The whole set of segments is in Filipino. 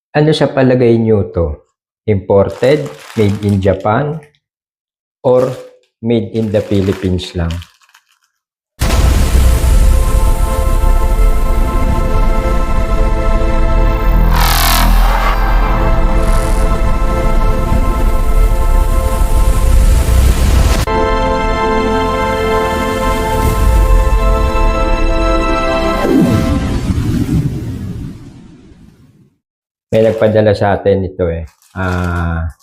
Ano sa palagay niyo 'to? Imported, made in Japan, or made in the Philippines lang? May nagpadala sa atin ito eh.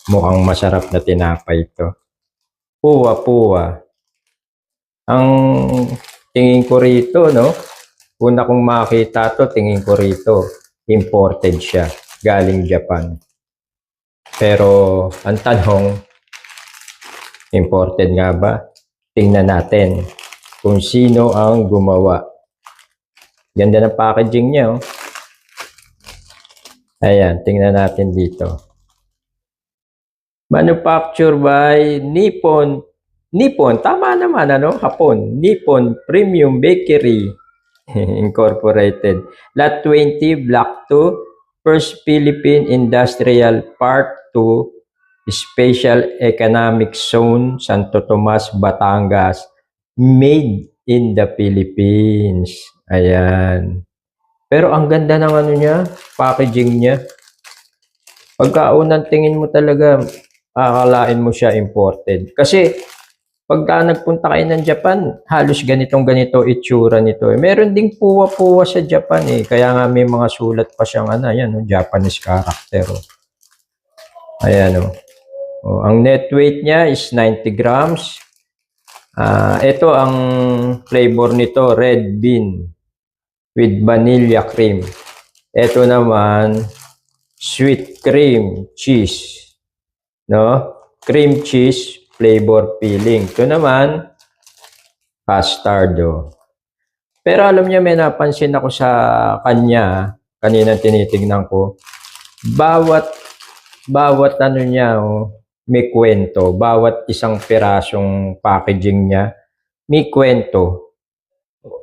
Mukhang masarap na tinapay ito. Puwa-puwa. Ang tingin ko rito, no? Una kong makita to, tingin ko rito, imported siya, galing Japan. Pero ang tanong, imported nga ba? Tingnan natin kung sino ang gumawa. Ganda ng packaging niya, oh. Ayan, tingnan natin dito. Manufactured by Nippon. Nippon, tama naman, ano? Hapon. Nippon Premium Bakery Incorporated. Lot 20, Block 2, First Philippine Industrial Part 2, Special Economic Zone, Santo Tomas, Batangas. Made in the Philippines. Ayan. Pero ang ganda ng ano niya, packaging niya. Pagkaunang tingin mo talaga, akalain mo siya imported. Kasi pagka nagpunta kayo ng Japan, halos ganito itsura nito. Meron ding puwa-puwa sa Japan eh. Kaya nga may mga sulat pa siyang ano, yan, no, Japanese character. Oh. Ayan o. Oh. Ang net weight niya is 90 grams. Ito ang flavor nito, red bean with vanilla cream. Ito naman, sweet cream cheese. No? Cream cheese flavor filling. Ito naman, custardo. Pero alam niyo, may napansin ako sa kanya, kanina tinitignan ko, bawat ano niya, oh, may kwento. Bawat isang pirasong packaging niya, may kwento.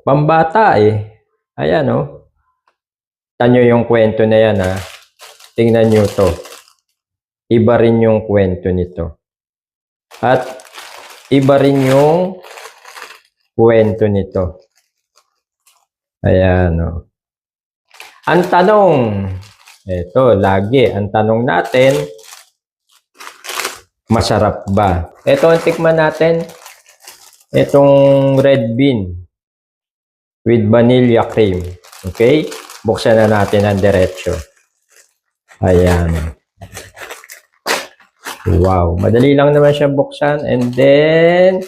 Pambata eh. Ayan, oh. Tanyo yung kwento na yan, ha. Tingnan nyo to. Iba rin yung kwento nito. At iba rin yung kwento nito. Ayan, oh. Ang tanong, ito, lagi, ang tanong natin, masarap ba? Ito ang tikman natin, itong red bean with vanilla cream. Okay? Buksan na natin ang diretso. Ayan. Wow. Madali lang naman siya buksan. And then,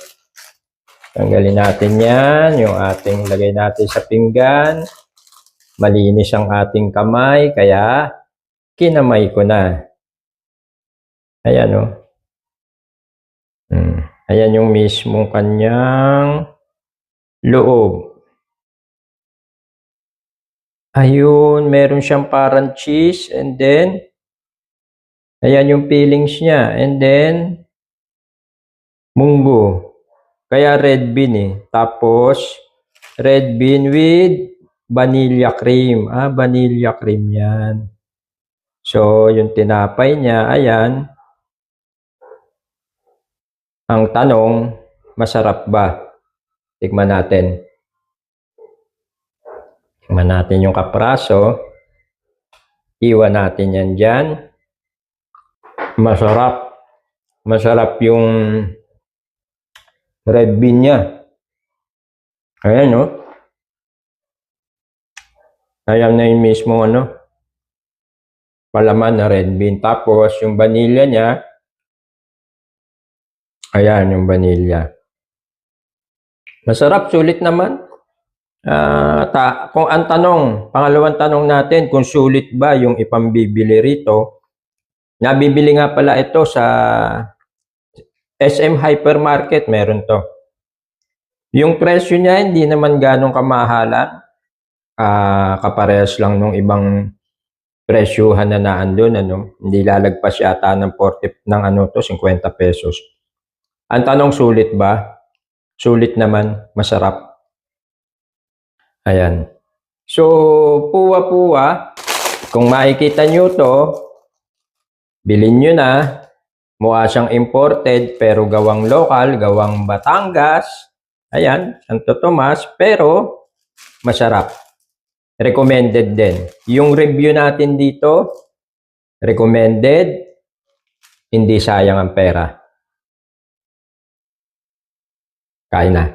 tanggalin natin yan. Yung ating lagay natin sa pinggan. Malinis ang ating kamay. Kaya, kinamay ko na. Ayan, oh. Ayan yung mismong kanyang loob. Ayun, meron siyang parang cheese and then ayan yung fillings niya and then munggo. Kaya red bean eh. Tapos red bean with vanilla cream. Vanilla cream yan. So, yung tinapay niya, ayan. Ang tanong, masarap ba? Tikman natin. Tikman natin yung kapraso. Iwan natin yan dyan. Masarap. Masarap yung red bean niya. Ayan, no? Ayan na yung mismo, ano? Palaman na red bean. Tapos, yung vanilla niya, ayan, yung vanilla. Masarap, sulit naman. Kung ang tanong, pangalawang tanong natin, kung sulit ba yung ipambibili rito, nabibili nga pala ito sa SM Hypermarket, meron to. Yung presyo niya, hindi naman ganong kamahalan. Kaparehas lang nung ibang presyuhan na naandun, ano? Hindi lalagpas yata ng 50 pesos. Ang tanong, sulit ba? Sulit naman, masarap. Ayan. So, puwa-puwa, Kung makikita nyo to, bilhin nyo na. Mukha siyang imported pero gawang local, gawang Batangas. Ayan, Santo Tomas, pero masarap. Recommended din. Yung review natin dito, recommended, hindi sayang ang pera. Kain na.